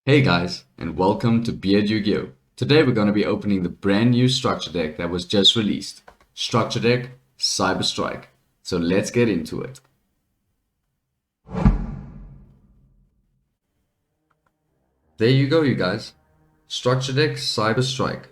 Hey guys, and welcome to BeardYGO. Today we're going to be opening the brand new structure deck that was just released. Structure deck Cyber Strike. So let's get into it. There you go, you guys. Structure deck Cyber Strike.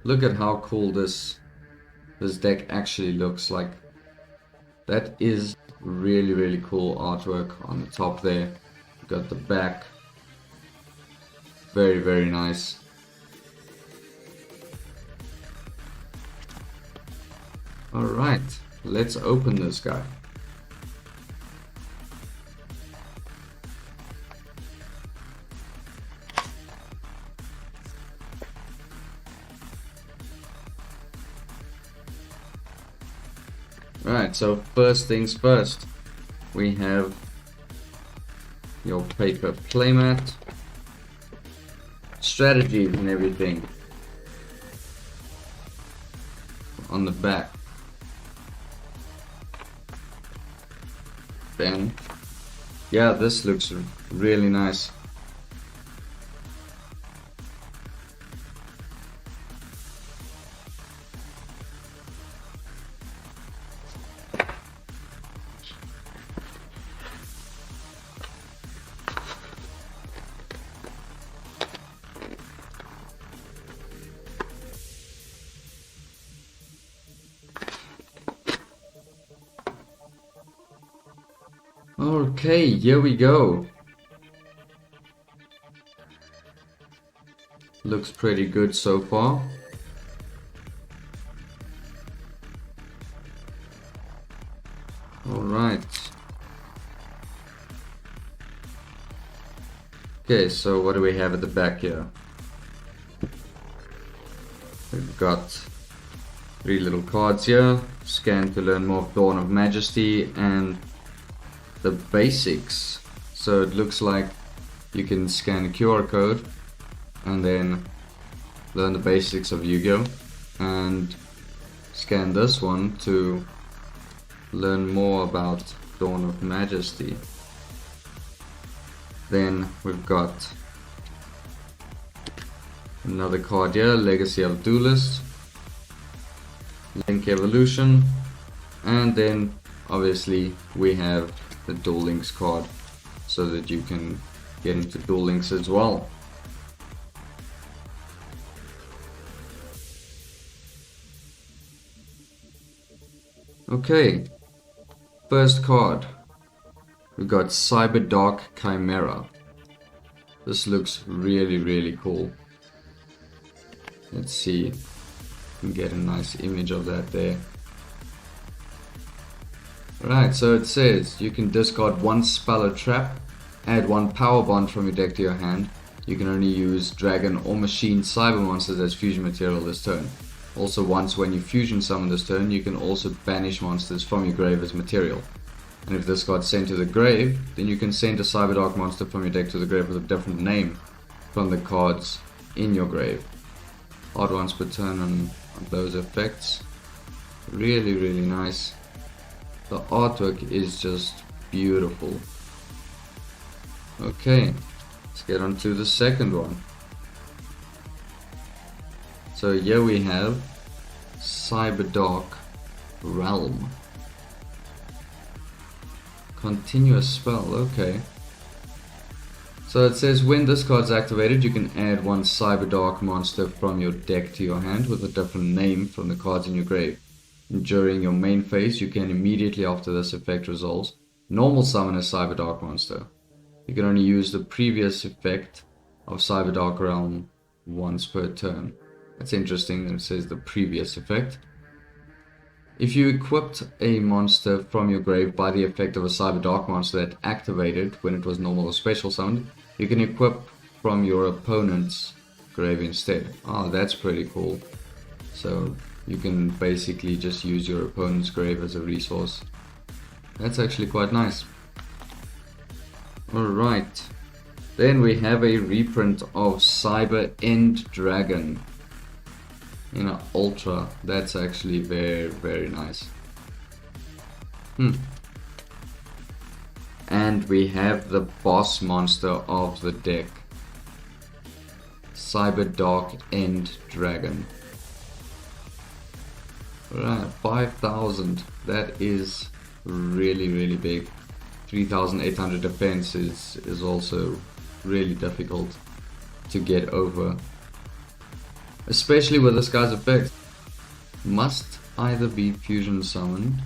Look at how cool this deck actually looks like. That is really cool artwork on the top there. Got the back. Very nice. Alright, let's open this guy. Alright, so first things first, we have your paper playmat, strategies and everything on the back. Then, yeah, this looks really nice. Okay, here we go. Looks pretty good so far. Alright. Okay, so what do we have at the back here? We've got 3 little cards here. Scan to learn more of Dawn of Majesty and the basics. So it looks like you can scan a QR code and then learn the basics of Yu-Gi-Oh! And scan this one to learn more about Dawn of Majesty. Then we've got another card here, Legacy of Duelist, Link Evolution, and then obviously we have the Duel Links card so that you can get into Duel Links as well. Okay, first card, we've got Cyber Dark Chimera. This looks really cool. Let's see if we can get a nice image of that there. Right, so it says you can discard 1 spell or trap, add 1 power bond from your deck to your hand. You can only use dragon or machine cyber monsters as fusion material this turn. Also, once when you fusion summon this turn, you can also banish monsters from your grave as material. And if this card's sent to the grave, then you can send a cyber dark monster from your deck to the grave with a different name from the cards in your grave. Odd once per turn on those effects. Really nice. The artwork is just beautiful. Okay, let's get on to the second one. So here we have Cyber Dark Realm. Continuous spell, okay. So it says when this card's activated, you can add 1 Cyber Dark monster from your deck to your hand with a different name from the cards in your grave. During your main phase, you can immediately after this effect resolves, normal summon a Cyber Dark monster. You can only use the previous effect of Cyber Dark Realm once per turn. That's interesting that it says the previous effect. If you equipped a monster from your grave by the effect of a Cyber Dark monster that activated when it was normal or special summoned, you can equip from your opponent's grave instead. Oh, that's pretty cool. So you can basically just use your opponent's grave as a resource. That's actually quite nice. Alright. Then we have a reprint of Cyber End Dragon in an Ultra. That's actually very nice. And we have the boss monster of the deck. CyberDark End Dragon. Right, 5,000. That is really big. 3,800 defense is also really difficult to get over. Especially with this guy's effect. Must either be fusion summoned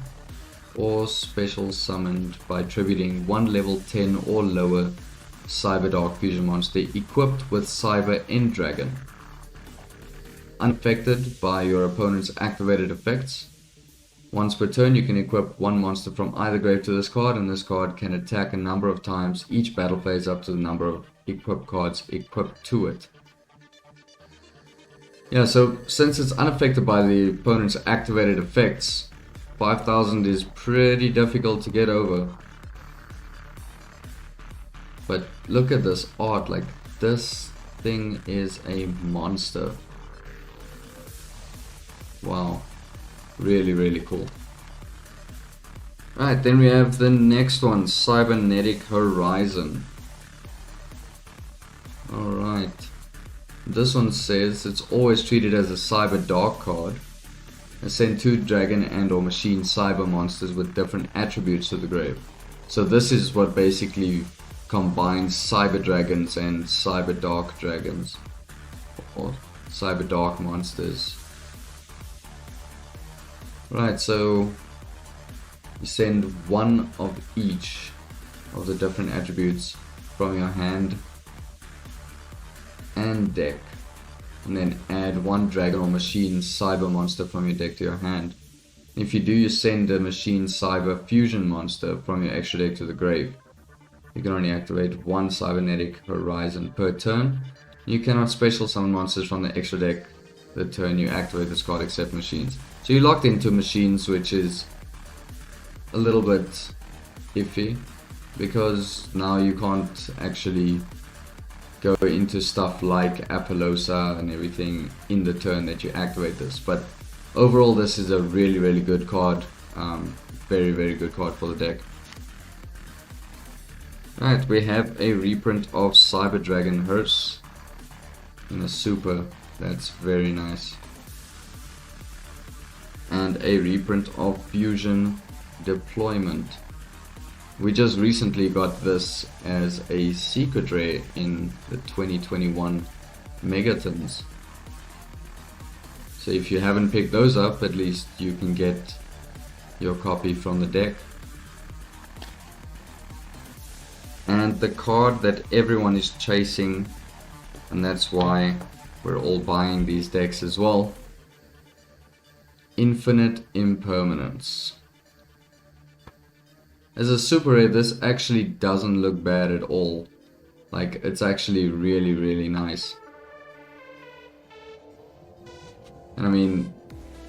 or special summoned by tributing one level 10 or lower CyberDark fusion monster equipped with Cyber End Dragon. Unaffected by your opponent's activated effects. Once per turn you can equip one monster from either grave to this card, and this card can attack a number of times each battle phase up to the number of equipped cards equipped to it. Yeah, so since it's unaffected by the opponent's activated effects, 5,000 is pretty difficult to get over. But look at this art, like this thing is a monster. Wow, really cool. Right, then we have the next one, Cybernetic Horizon. Alright, this one says it's always treated as a CyberDark card. Send 2 dragon and or machine cyber monsters with different attributes to the grave. So this is what basically combines cyber dragons and CyberDark dragons, or CyberDark monsters. Right, so you send one of each of the different attributes from your hand and deck, and then add one dragon or machine cyber monster from your deck to your hand. If you do, you send a machine cyber fusion monster from your extra deck to the grave. You can only activate one Cybernetic Horizon per turn. You cannot special summon monsters from the extra deck the turn you activate this card except machines. So you're locked into machines, which is a little bit iffy, because now you can't actually go into stuff like Apollosa and everything in the turn that you activate this. But overall this is a really good card, very good card for the deck. Right, we have a reprint of Cyber Dragon Hearse in a super, that's very nice. And a reprint of Fusion Deployment. We just recently got this as a secret rare in the 2021 Megatons. So if you haven't picked those up, at least you can get your copy from the deck. And the card that everyone is chasing, and that's why we're all buying these decks as well, Infinite Impermanence. As a super rare, this actually doesn't look bad at all. Like, it's actually really nice. And I mean,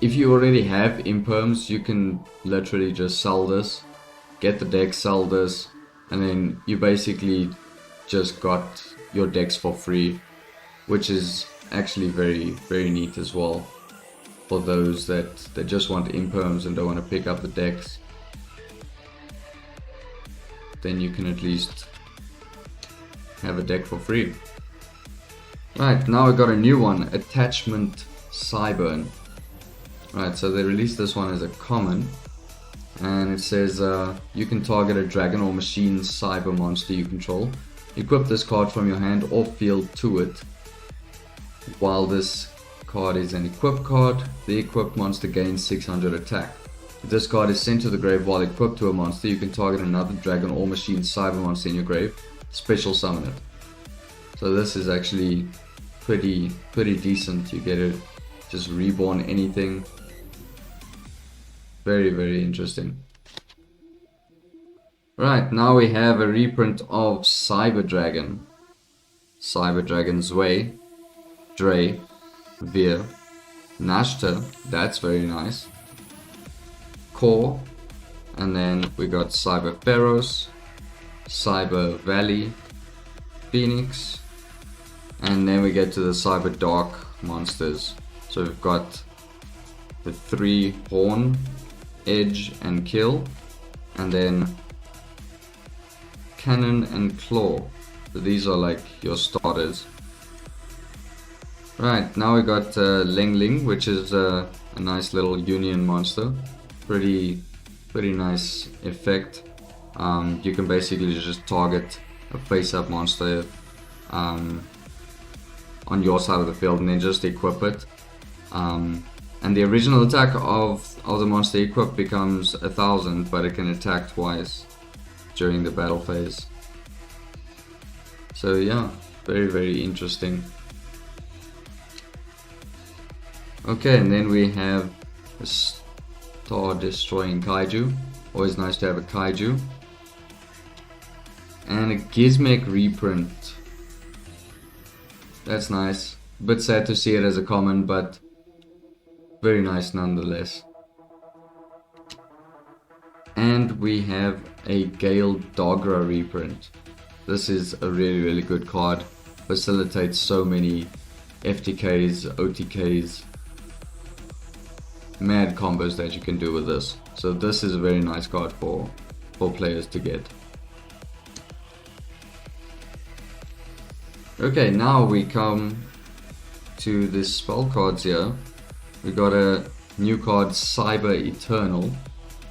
if you already have Imperms, you can literally just sell this, get the deck, sell this, and then you basically just got your decks for free, which is actually very neat as well for those that just want Imperms and don't want to pick up the decks. Then you can at least have a deck for free. Right, now I got a new one, Attachment CYBERN. Right, so they released this one as a common, and it says you can target a dragon or machine cyber monster you control. Equip this card from your hand or field to it. While this card is an equipped card, the equipped monster gains 600 attack. If this card is sent to the grave while equipped to a monster, you can target another dragon or machine cyber monster in your grave, special summon it. So this is actually pretty decent. You get to just reborn anything. Very interesting. Right, now we have a reprint of Cyber Dragon. Cyber Dragon's Way, Dre, Veer, Nashta, that's very nice. Core, and then we got Cyber Pharaohs, Cyber Valley, Phoenix, and then we get to the Cyber Dark monsters. So we've got the 3 Horn, Edge and Kill, and then Cannon and Claw. So these are like your starters. Right, now we got Ling Ling, which is a nice little union monster. Pretty nice effect. You can basically just target a face-up monster on your side of the field and then just equip it. And the original attack of the monster equip becomes 1000, but it can attack twice during the battle phase. So yeah, very interesting. Okay, and then we have a star destroying kaiju. Always nice to have a kaiju. And a Gizmek reprint. That's nice. A bit sad to see it as a common, but very nice nonetheless. And we have a Gale Dogra reprint. This is a really good card. Facilitates so many FTKs, OTKs, mad combos that you can do with this. So this is a very nice card for players to get. Okay, now we come to the spell cards here. We got a new card, Cyber Eternal.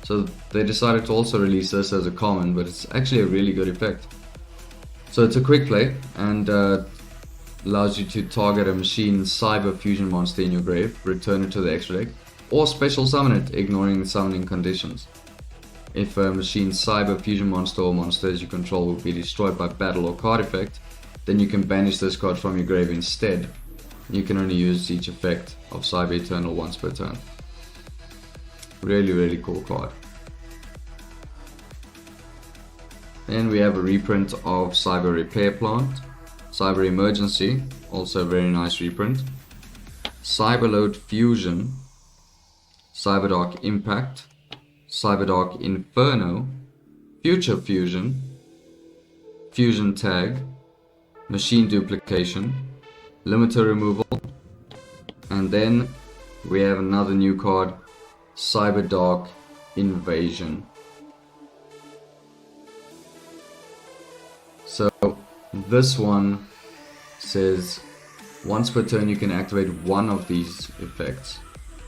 So they decided to also release this as a common, but it's actually a really good effect. So it's a quick play and allows you to target a machine cyber fusion monster in your grave, return it to the extra deck, or special summon it, ignoring the summoning conditions. If a machine cyber fusion monster or monsters you control will be destroyed by battle or card effect, then you can banish this card from your grave instead. You can only use each effect of Cyber Eternal once per turn. Really cool card. Then we have a reprint of Cyber Repair Plant, Cyber Emergency, also a very nice reprint, Cyberload Fusion, Cyberdark Impact, Cyberdark Inferno, Future Fusion, Fusion Tag, Machine Duplication, Limiter Removal, and then we have another new card, Cyberdark Invasion. So this one says once per turn you can activate one of these effects.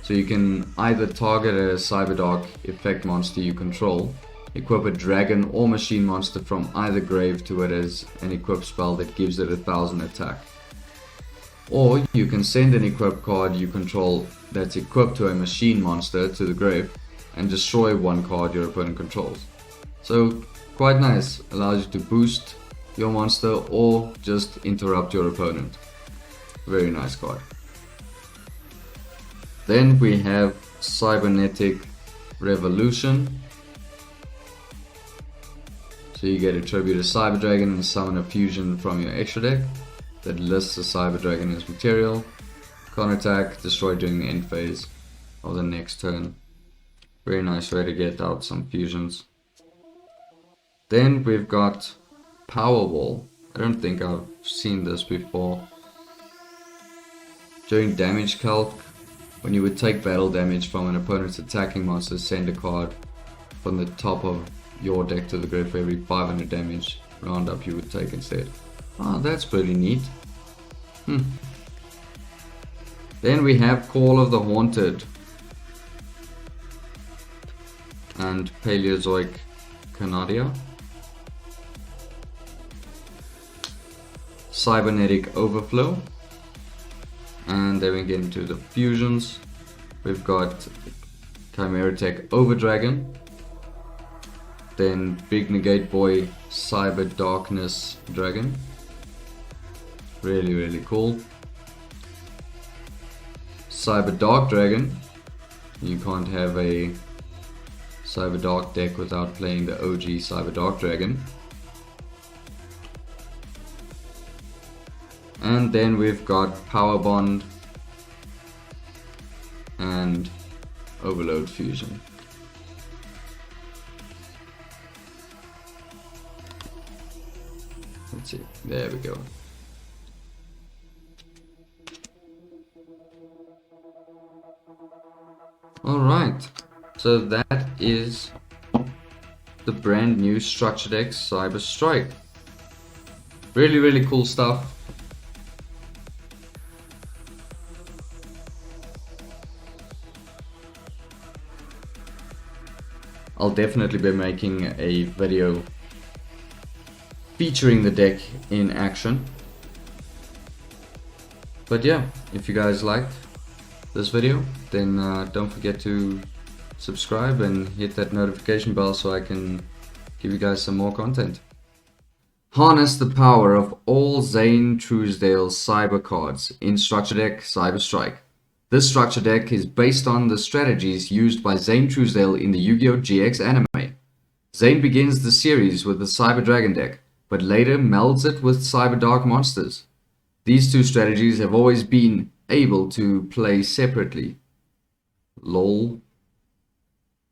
So you can either target a Cyberdark effect monster you control, equip a dragon or machine monster from either grave to it as an equip spell that gives it 1000 attack. Or you can send an equip card you control that's equipped to a machine monster to the grave and destroy one card your opponent controls. So quite nice, allows you to boost your monster or just interrupt your opponent. Very nice card. Then we have Cybernetic Revolution. So you get a tribute a Cyber Dragon and summon a fusion from your extra deck that lists the Cyber Dragon as material. Counterattack, destroy during the end phase of the next turn. Very nice way to get out some fusions. Then we've got Powerball. I don't think I've seen this before. During damage calc, when you would take battle damage from an opponent's attacking monster, send a card from the top of your deck to the grave for every 500 damage roundup you would take instead. Ah, that's pretty neat. Then we have Call of the Haunted and Paleozoic Canadia. Cybernetic Overflow. And then we get into the fusions. We've got Chimera Tech Overdragon. Then Big Negate Boy Cyber Darkness Dragon. Really cool. Cyber Dark Dragon. You can't have a Cyber Dark deck without playing the OG Cyber Dark Dragon. And then we've got Power Bond and Overload Fusion. Let's see, there we go. Alright, so that is the brand new Structure Deck Cyber Strike. Really cool stuff. I'll definitely be making a video featuring the deck in action. But yeah, if you guys liked this video, then don't forget to subscribe and hit that notification bell so I can give you guys some more content. Harness the power of all Zane Truesdale's cyber cards in Structure Deck Cyber Strike. This structure deck is based on the strategies used by Zane Truesdale in the Yu-Gi-Oh! GX anime. Zane begins the series with the Cyber Dragon deck, but later melds it with Cyber Dark Monsters. These two strategies have always been able to play separately. LOL.